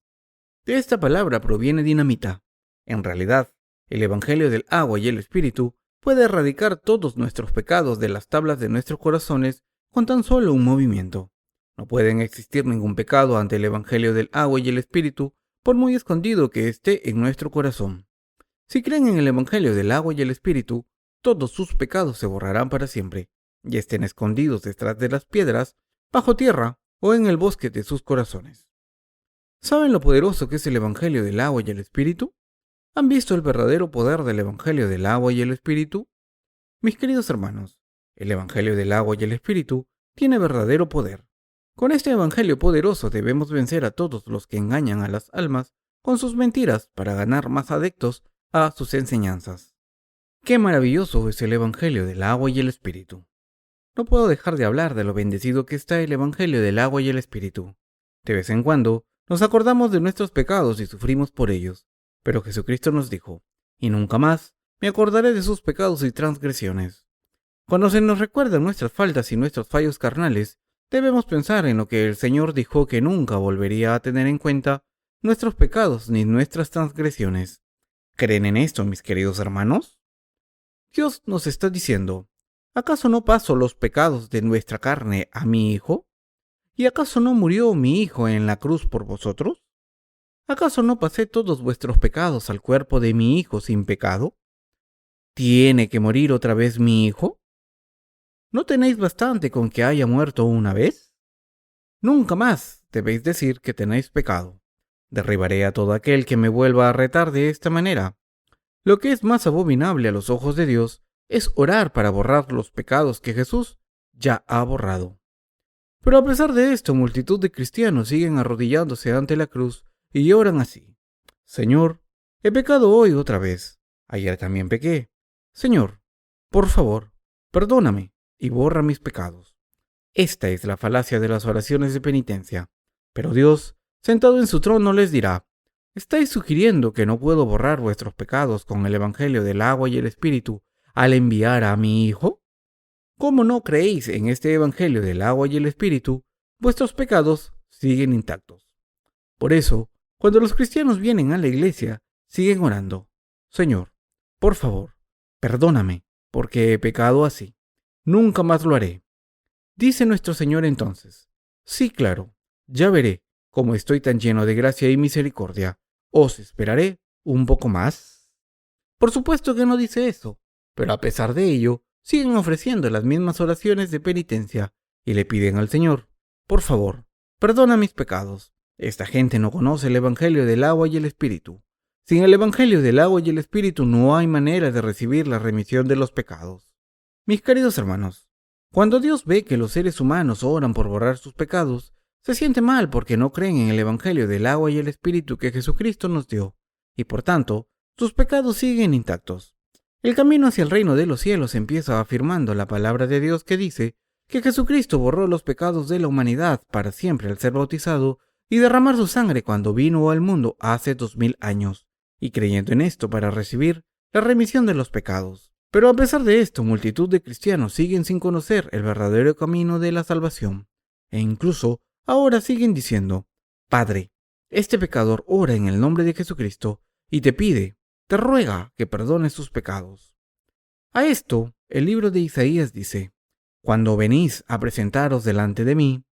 Speaker 1: De esta palabra proviene dinamita. En realidad, el evangelio del agua y el espíritu puede erradicar todos nuestros pecados de las tablas de nuestros corazones con tan solo un movimiento. No pueden existir ningún pecado ante el evangelio del agua y el espíritu, por muy escondido que esté en nuestro corazón. Si creen en el evangelio del agua y el espíritu, todos sus pecados se borrarán para siempre, y estén escondidos detrás de las piedras, bajo tierra o en el bosque de sus corazones. ¿Saben lo poderoso que es el evangelio del agua y el espíritu? ¿Han visto el verdadero poder del evangelio del agua y el espíritu? Mis queridos hermanos, el evangelio del agua y el espíritu tiene verdadero poder. Con este evangelio poderoso debemos vencer a todos los que engañan a las almas con sus mentiras para ganar más adeptos a sus enseñanzas. ¡Qué maravilloso es el evangelio del agua y el espíritu! No puedo dejar de hablar de lo bendecido que está el evangelio del agua y el espíritu. De vez en cuando nos acordamos de nuestros pecados y sufrimos por ellos, pero Jesucristo nos dijo: y nunca más me acordaré de sus pecados y transgresiones. Cuando se nos recuerdan nuestras faltas y nuestros fallos carnales, debemos pensar en lo que el Señor dijo, que nunca volvería a tener en cuenta nuestros pecados ni nuestras transgresiones. ¿Creen en esto, mis queridos hermanos? Dios nos está diciendo: ¿acaso no paso los pecados de nuestra carne a mi Hijo? ¿Y acaso no murió mi Hijo en la cruz por vosotros? ¿Acaso no pasé todos vuestros pecados al cuerpo de mi Hijo sin pecado? ¿Tiene que morir otra vez mi Hijo? ¿No tenéis bastante con que haya muerto una vez? Nunca más debéis decir que tenéis pecado. Derribaré a todo aquel que me vuelva a retar de esta manera. Lo que es más abominable a los ojos de Dios es orar para borrar los pecados que Jesús ya ha borrado. Pero a pesar de esto, multitud de cristianos siguen arrodillándose ante la cruz y oran así: Señor, he pecado hoy otra vez. Ayer también pequé. Señor, por favor, perdóname y borra mis pecados. Esta es la falacia de las oraciones de penitencia. Pero Dios, sentado en su trono, les dirá: ¿estáis sugiriendo que no puedo borrar vuestros pecados con el evangelio del agua y el espíritu al enviar a mi Hijo? ¿Cómo no creéis en este evangelio del agua y el espíritu? Vuestros pecados siguen intactos. Por eso, cuando los cristianos vienen a la iglesia, siguen orando: Señor, por favor, perdóname, porque he pecado así. Nunca más lo haré. Dice nuestro Señor entonces: sí, claro, ya veré cómo estoy tan lleno de gracia y misericordia. ¿Os esperaré un poco más? Por supuesto que no dice eso, pero a pesar de ello, siguen ofreciendo las mismas oraciones de penitencia y le piden al Señor: por favor, perdona mis pecados. Esta gente no conoce el evangelio del agua y el espíritu. Sin el evangelio del agua y el espíritu no hay manera de recibir la remisión de los pecados. Mis queridos hermanos, cuando Dios ve que los seres humanos oran por borrar sus pecados, se siente mal porque no creen en el evangelio del agua y el espíritu que Jesucristo nos dio, y por tanto, sus pecados siguen intactos. El camino hacia el reino de los cielos empieza afirmando la palabra de Dios que dice que Jesucristo borró los pecados de la humanidad para siempre al ser bautizado y derramar su sangre cuando vino al mundo hace 2000 años, y creyendo en esto para recibir la remisión de los pecados. Pero a pesar de esto, multitud de cristianos siguen sin conocer el verdadero camino de la salvación, e incluso ahora siguen diciendo: Padre, este pecador ora en el nombre de Jesucristo y te ruega que perdones tus pecados. A esto, el libro de Isaías dice: Cuando venís a presentaros delante de mí,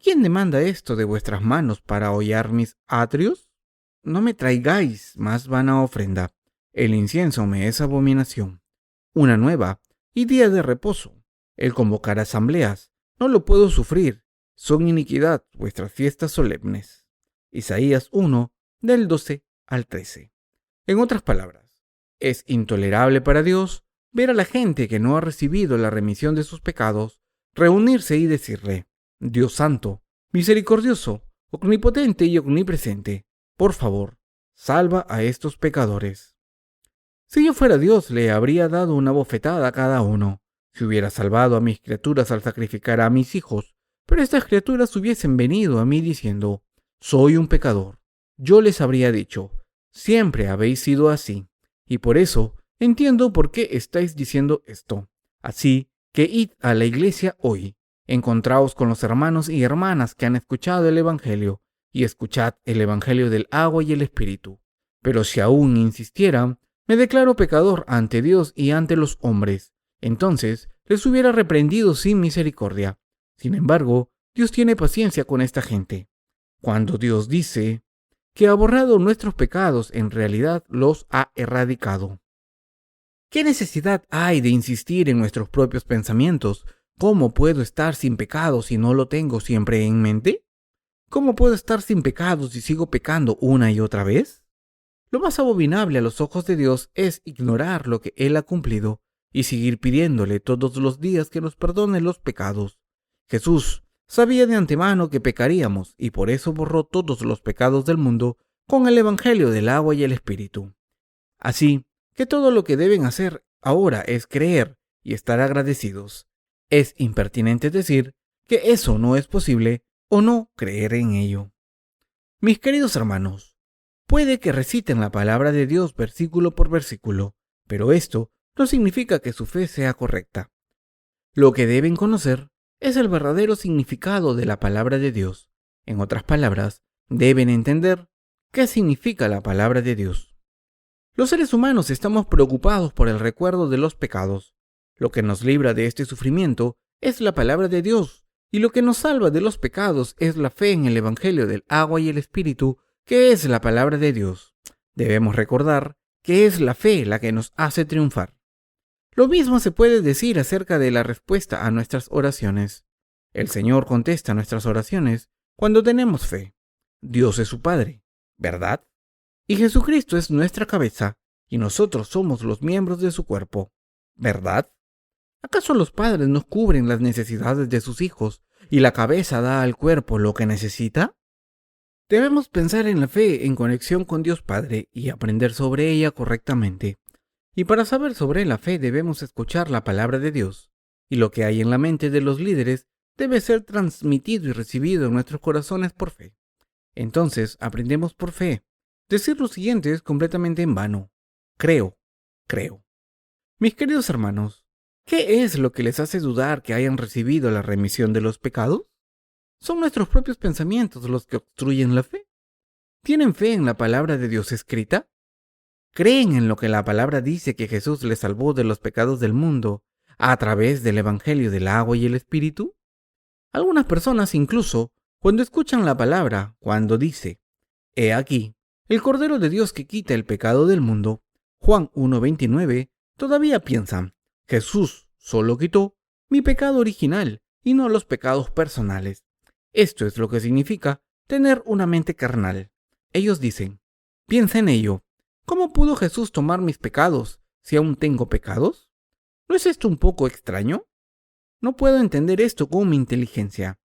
Speaker 1: ¿quién demanda esto de vuestras manos para hollar mis atrios? No me traigáis más vana ofrenda. El incienso me es abominación. Una nueva y día de reposo. El convocar asambleas, no lo puedo sufrir. Son iniquidad vuestras fiestas solemnes. Isaías 1, del 12 al 13. En otras palabras, es intolerable para Dios ver a la gente que no ha recibido la remisión de sus pecados reunirse y decirle: Dios santo, misericordioso, omnipotente y omnipresente, por favor, salva a estos pecadores. Si yo fuera Dios, le habría dado una bofetada a cada uno, si hubiera salvado a mis criaturas al sacrificar a mis hijos, pero estas criaturas hubiesen venido a mí diciendo: soy un pecador. Yo les habría dicho: siempre habéis sido así, y por eso entiendo por qué estáis diciendo esto. Así que id a la iglesia hoy, encontraos con los hermanos y hermanas que han escuchado el Evangelio, y escuchad el Evangelio del agua y el Espíritu. Pero si aún insistieran, me declaro pecador ante Dios y ante los hombres. Entonces les hubiera reprendido sin misericordia. Sin embargo, Dios tiene paciencia con esta gente. Cuando Dios dice que ha borrado nuestros pecados, en realidad los ha erradicado. ¿Qué necesidad hay de insistir en nuestros propios pensamientos? ¿Cómo puedo estar sin pecado si no lo tengo siempre en mente? ¿Cómo puedo estar sin pecados si sigo pecando una y otra vez? Lo más abominable a los ojos de Dios es ignorar lo que Él ha cumplido y seguir pidiéndole todos los días que nos perdone los pecados. Jesús sabía de antemano que pecaríamos y por eso borró todos los pecados del mundo con el Evangelio del agua y el Espíritu. Así que todo lo que deben hacer ahora es creer y estar agradecidos. Es impertinente decir que eso no es posible o no creer en ello. Mis queridos hermanos, puede que reciten la palabra de Dios versículo por versículo, pero esto no significa que su fe sea correcta. Lo que deben conocer es el verdadero significado de la palabra de Dios. En otras palabras, deben entender qué significa la palabra de Dios. Los seres humanos estamos preocupados por el recuerdo de los pecados. Lo que nos libra de este sufrimiento es la palabra de Dios, y lo que nos salva de los pecados es la fe en el Evangelio del agua y el Espíritu, que es la palabra de Dios. Debemos recordar que es la fe la que nos hace triunfar. Lo mismo se puede decir acerca de la respuesta a nuestras oraciones. El Señor contesta nuestras oraciones cuando tenemos fe. Dios es su Padre, ¿verdad? Y Jesucristo es nuestra cabeza, y nosotros somos los miembros de su cuerpo, ¿verdad? ¿Acaso los padres no cubren las necesidades de sus hijos y la cabeza da al cuerpo lo que necesita? Debemos pensar en la fe en conexión con Dios Padre y aprender sobre ella correctamente. Y para saber sobre la fe debemos escuchar la palabra de Dios, y lo que hay en la mente de los líderes debe ser transmitido y recibido en nuestros corazones por fe. Entonces aprendemos por fe. Decir lo siguiente es completamente en vano. Creo. Mis queridos hermanos, ¿qué es lo que les hace dudar que hayan recibido la remisión de los pecados? ¿Son nuestros propios pensamientos los que obstruyen la fe? ¿Tienen fe en la palabra de Dios escrita? ¿Creen en lo que la palabra dice que Jesús les salvó de los pecados del mundo a través del Evangelio del agua y el Espíritu? Algunas personas incluso, cuando escuchan la palabra, cuando dice: He aquí, el Cordero de Dios que quita el pecado del mundo, Juan 1:29, todavía piensan: Jesús solo quitó mi pecado original y no los pecados personales. Esto es lo que significa tener una mente carnal. Ellos dicen: piensa en ello. ¿Cómo pudo Jesús tomar mis pecados si aún tengo pecados? ¿No es esto un poco extraño? No puedo entender esto con mi inteligencia.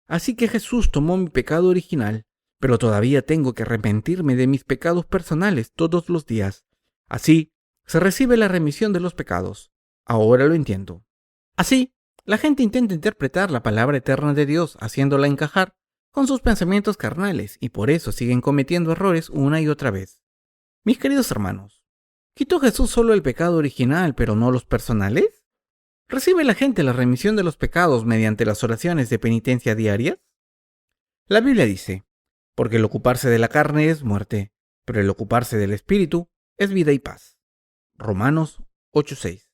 Speaker 1: Así que Jesús tomó mi pecado original, pero todavía tengo que arrepentirme de mis pecados personales todos los días. Así se recibe la remisión de los pecados. Ahora lo entiendo. Así, la gente intenta interpretar la palabra eterna de Dios haciéndola encajar con sus pensamientos carnales y por eso siguen cometiendo errores una y otra vez. Mis queridos hermanos, ¿quitó Jesús solo el pecado original pero no los personales? ¿Recibe la gente la remisión de los pecados mediante las oraciones de penitencia diarias? La Biblia dice: porque el ocuparse de la carne es muerte, pero el ocuparse del Espíritu es vida y paz. Romanos 8:6.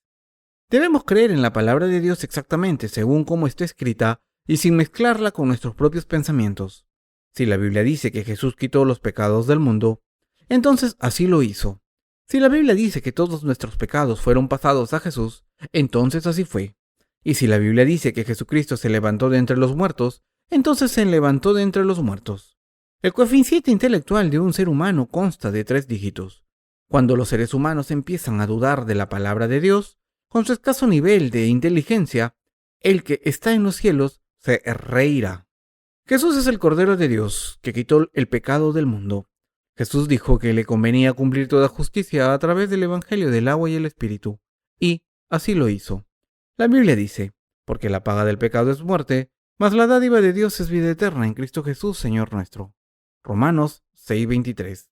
Speaker 1: Debemos creer en la palabra de Dios exactamente según cómo está escrita y sin mezclarla con nuestros propios pensamientos. Si la Biblia dice que Jesús quitó los pecados del mundo, entonces así lo hizo. Si la Biblia dice que todos nuestros pecados fueron pasados a Jesús, entonces así fue. Y si la Biblia dice que Jesucristo se levantó de entre los muertos, entonces se levantó de entre los muertos. El coeficiente intelectual de un ser humano consta de 3 dígitos. Cuando los seres humanos empiezan a dudar de la palabra de Dios, con su escaso nivel de inteligencia, el que está en los cielos se reirá. Jesús es el Cordero de Dios, que quitó el pecado del mundo. Jesús dijo que le convenía cumplir toda justicia a través del Evangelio del agua y el Espíritu, y así lo hizo. La Biblia dice, porque la paga del pecado es muerte, mas la dádiva de Dios es vida eterna en Cristo Jesús, Señor nuestro. Romanos 6:23.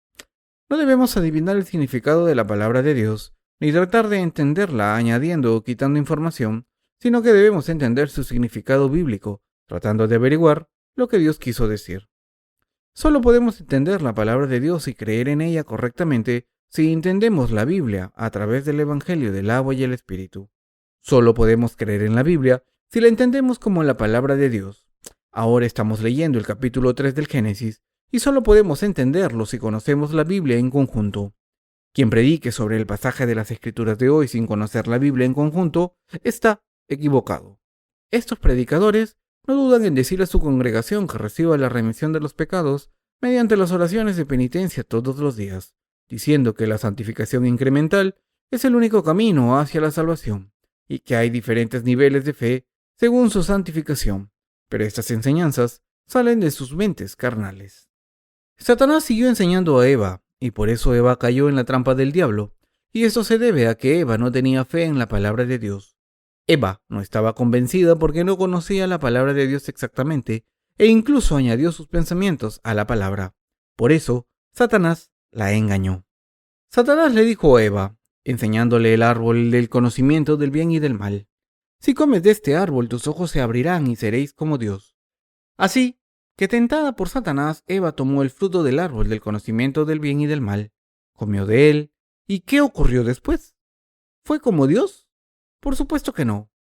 Speaker 1: No debemos adivinar el significado de la palabra de Dios, ni tratar de entenderla añadiendo o quitando información, sino que debemos entender su significado bíblico, tratando de averiguar lo que Dios quiso decir. Solo podemos entender la palabra de Dios y creer en ella correctamente si entendemos la Biblia a través del Evangelio del agua y el Espíritu. Solo podemos creer en la Biblia si la entendemos como la palabra de Dios. Ahora estamos leyendo el capítulo 3 del Génesis y solo podemos entenderlo si conocemos la Biblia en conjunto. Quien predique sobre el pasaje de las Escrituras de hoy sin conocer la Biblia en conjunto está equivocado. Estos predicadores no dudan en decir a su congregación que reciba la remisión de los pecados mediante las oraciones de penitencia todos los días, diciendo que la santificación incremental es el único camino hacia la salvación y que hay diferentes niveles de fe según su santificación, pero estas enseñanzas salen de sus mentes carnales. Satanás siguió enseñando a Eva, y por eso Eva cayó en la trampa del diablo, y esto se debe a que Eva no tenía fe en la palabra de Dios. Eva no estaba convencida porque no conocía la palabra de Dios exactamente, e incluso añadió sus pensamientos a la palabra. Por eso, Satanás la engañó. Satanás le dijo a Eva, enseñándole el árbol del conocimiento del bien y del mal: si comes de este árbol, tus ojos se abrirán y seréis como Dios. Así que, tentada por Satanás, Eva tomó el fruto del árbol del conocimiento del bien y del mal, comió de él, ¿y qué ocurrió después? ¿Fue como Dios? Por supuesto que no.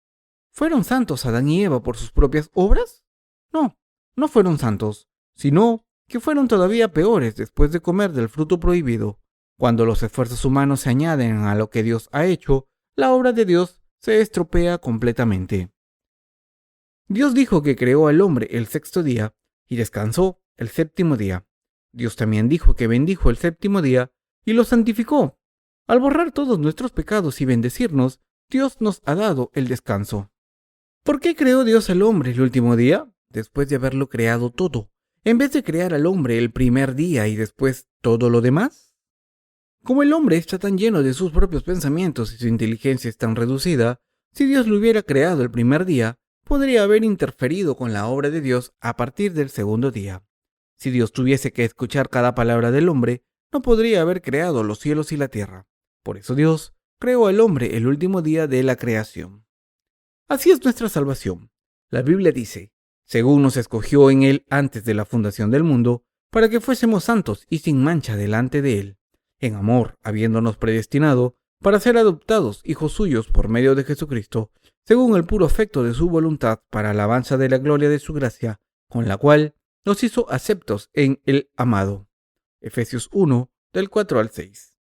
Speaker 1: ¿Fueron santos Adán y Eva por sus propias obras? No, no fueron santos, sino que fueron todavía peores después de comer del fruto prohibido. Cuando los esfuerzos humanos se añaden a lo que Dios ha hecho, la obra de Dios se estropea completamente. Dios dijo que creó al hombre el 6º día y descansó el 7º día. Dios también dijo que bendijo el 7º día y lo santificó. Al borrar todos nuestros pecados y bendecirnos, Dios nos ha dado el descanso. ¿Por qué creó Dios al hombre el último día, después de haberlo creado todo, en vez de crear al hombre el primer día y después todo lo demás? Como el hombre está tan lleno de sus propios pensamientos y su inteligencia es tan reducida, si Dios lo hubiera creado el primer día, podría haber interferido con la obra de Dios a partir del 2º día. Si Dios tuviese que escuchar cada palabra del hombre, no podría haber creado los cielos y la tierra. Por eso Dios creó al hombre el último día de la creación. Así es nuestra salvación. La Biblia dice, según nos escogió en Él antes de la fundación del mundo, para que fuésemos santos y sin mancha delante de Él, en amor, habiéndonos predestinado para ser adoptados hijos suyos por medio de Jesucristo, según el puro afecto de su voluntad, para alabanza de la gloria de su gracia, con la cual nos hizo aceptos en el amado. Efesios 1, del 4 al 6.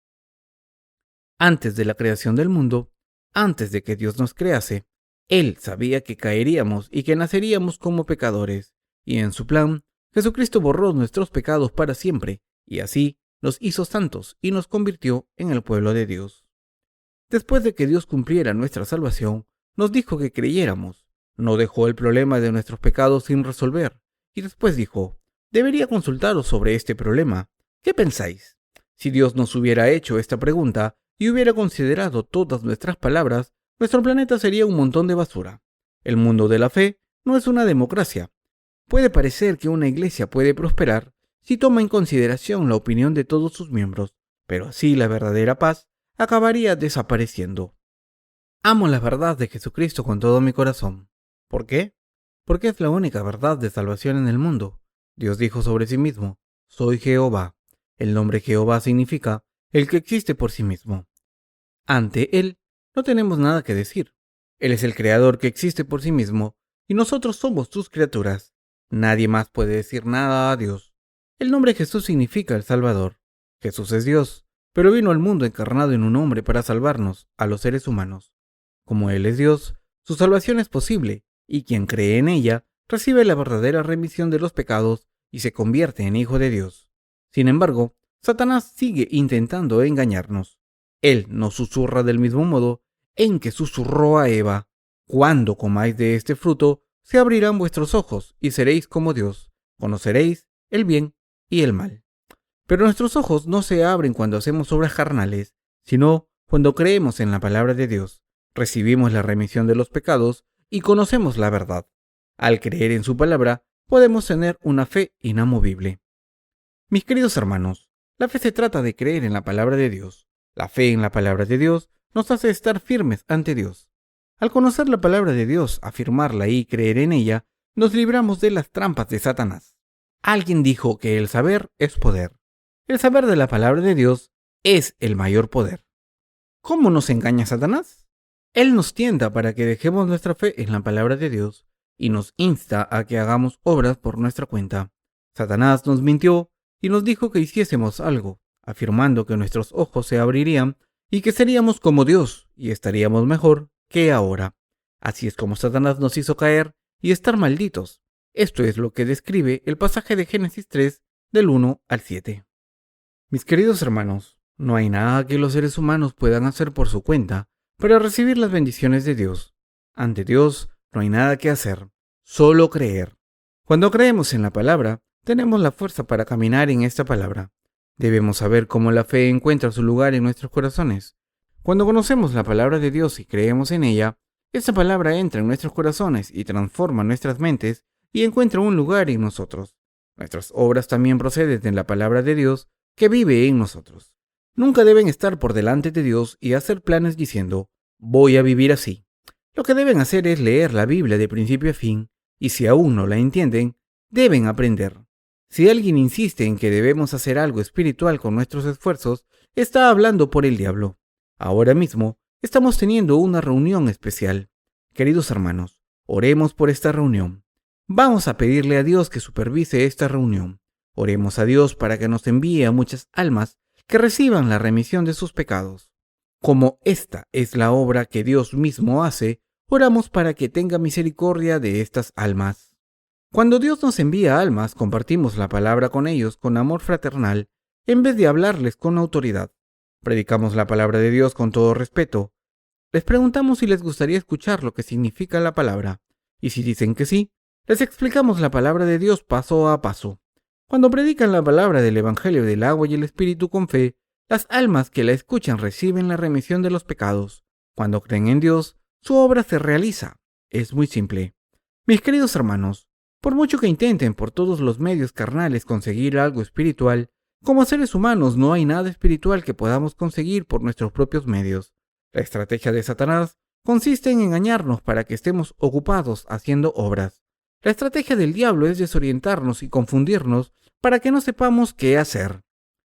Speaker 1: Antes de la creación del mundo, antes de que Dios nos crease, Él sabía que caeríamos y que naceríamos como pecadores, y en su plan, Jesucristo borró nuestros pecados para siempre, y así nos hizo santos y nos convirtió en el pueblo de Dios. Después de que Dios cumpliera nuestra salvación, nos dijo que creyéramos. No dejó el problema de nuestros pecados sin resolver, y después dijo, debería consultaros sobre este problema. ¿Qué pensáis? Si Dios nos hubiera hecho esta pregunta y hubiera considerado todas nuestras palabras, nuestro planeta sería un montón de basura. El mundo de la fe no es una democracia. Puede parecer que una iglesia puede prosperar si toma en consideración la opinión de todos sus miembros, pero así la verdadera paz acabaría desapareciendo. Amo la verdad de Jesucristo con todo mi corazón. ¿Por qué? Porque es la única verdad de salvación en el mundo. Dios dijo sobre sí mismo, soy Jehová. El nombre Jehová significa el que existe por sí mismo. Ante Él no tenemos nada que decir. Él es el Creador que existe por sí mismo y nosotros somos sus criaturas. Nadie más puede decir nada a Dios. El nombre Jesús significa el Salvador. Jesús es Dios, pero vino al mundo encarnado en un hombre para salvarnos, a los seres humanos. Como Él es Dios, su salvación es posible, y quien cree en ella recibe la verdadera remisión de los pecados y se convierte en hijo de Dios. Sin embargo, Satanás sigue intentando engañarnos. Él nos susurra del mismo modo en que susurró a Eva: cuando comáis de este fruto, se abrirán vuestros ojos y seréis como Dios, conoceréis el bien y el mal. Pero nuestros ojos no se abren cuando hacemos obras carnales, sino cuando creemos en la palabra de Dios, recibimos la remisión de los pecados y conocemos la verdad. Al creer en su palabra, podemos tener una fe inamovible. Mis queridos hermanos, la fe se trata de creer en la palabra de Dios. La fe en la palabra de Dios nos hace estar firmes ante Dios. Al conocer la palabra de Dios, afirmarla y creer en ella, nos libramos de las trampas de Satanás. Alguien dijo que el saber es poder. El saber de la palabra de Dios es el mayor poder. ¿Cómo nos engaña Satanás? Él nos tienta para que dejemos nuestra fe en la palabra de Dios y nos insta a que hagamos obras por nuestra cuenta. Satanás nos mintió y nos dijo que hiciésemos algo, afirmando que nuestros ojos se abrirían y que seríamos como Dios y estaríamos mejor que ahora. Así es como Satanás nos hizo caer y estar malditos. Esto es lo que describe el pasaje de Génesis 3 del 1 al 7. Mis queridos hermanos, no hay nada que los seres humanos puedan hacer por su cuenta para recibir las bendiciones de Dios. Ante Dios no hay nada que hacer, solo creer. Cuando creemos en la palabra, tenemos la fuerza para caminar en esta palabra. Debemos saber cómo la fe encuentra su lugar en nuestros corazones. Cuando conocemos la palabra de Dios y creemos en ella, esa palabra entra en nuestros corazones y transforma nuestras mentes y encuentra un lugar en nosotros. Nuestras obras también proceden de la palabra de Dios que vive en nosotros. Nunca deben estar por delante de Dios y hacer planes diciendo: voy a vivir así. Lo que deben hacer es leer la Biblia de principio a fin, y si aún no la entienden, deben aprender. Si alguien insiste en que debemos hacer algo espiritual con nuestros esfuerzos, está hablando por el diablo. Ahora mismo estamos teniendo una reunión especial. Queridos hermanos, oremos por esta reunión. Vamos a pedirle a Dios que supervise esta reunión. Oremos a Dios para que nos envíe a muchas almas que reciban la remisión de sus pecados. Como esta es la obra que Dios mismo hace, oramos para que tenga misericordia de estas almas. Cuando Dios nos envía almas, compartimos la palabra con ellos con amor fraternal, en vez de hablarles con autoridad. Predicamos la palabra de Dios con todo respeto. Les preguntamos si les gustaría escuchar lo que significa la palabra, y si dicen que sí, les explicamos la palabra de Dios paso a paso. Cuando predican la palabra del Evangelio del agua y el Espíritu con fe, las almas que la escuchan reciben la remisión de los pecados. Cuando creen en Dios, su obra se realiza. Es muy simple. Mis queridos hermanos, por mucho que intenten por todos los medios carnales conseguir algo espiritual, como seres humanos no hay nada espiritual que podamos conseguir por nuestros propios medios. La estrategia de Satanás consiste en engañarnos para que estemos ocupados haciendo obras. La estrategia del diablo es desorientarnos y confundirnos para que no sepamos qué hacer.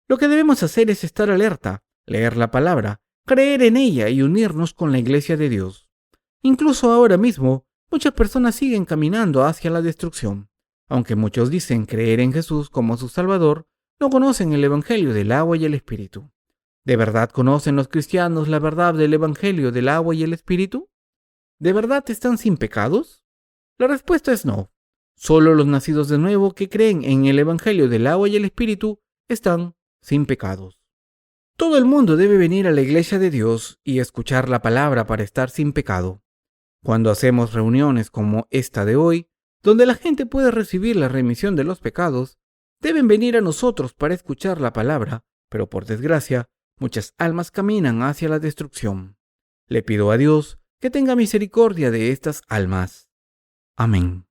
Speaker 1: Lo que debemos hacer es estar alerta, leer la palabra, creer en ella y unirnos con la iglesia de Dios. Incluso ahora mismo, muchas personas siguen caminando hacia la destrucción. Aunque muchos dicen creer en Jesús como su Salvador, no conocen el Evangelio del agua y el Espíritu. ¿De verdad conocen los cristianos la verdad del Evangelio del agua y el Espíritu? ¿De verdad están sin pecados? La respuesta es no. Solo los nacidos de nuevo que creen en el Evangelio del agua y el Espíritu están sin pecados. Todo el mundo debe venir a la iglesia de Dios y escuchar la palabra para estar sin pecado. Cuando hacemos reuniones como esta de hoy, donde la gente puede recibir la remisión de los pecados, deben venir a nosotros para escuchar la palabra, pero por desgracia, muchas almas caminan hacia la destrucción. Le pido a Dios que tenga misericordia de estas almas. Amén.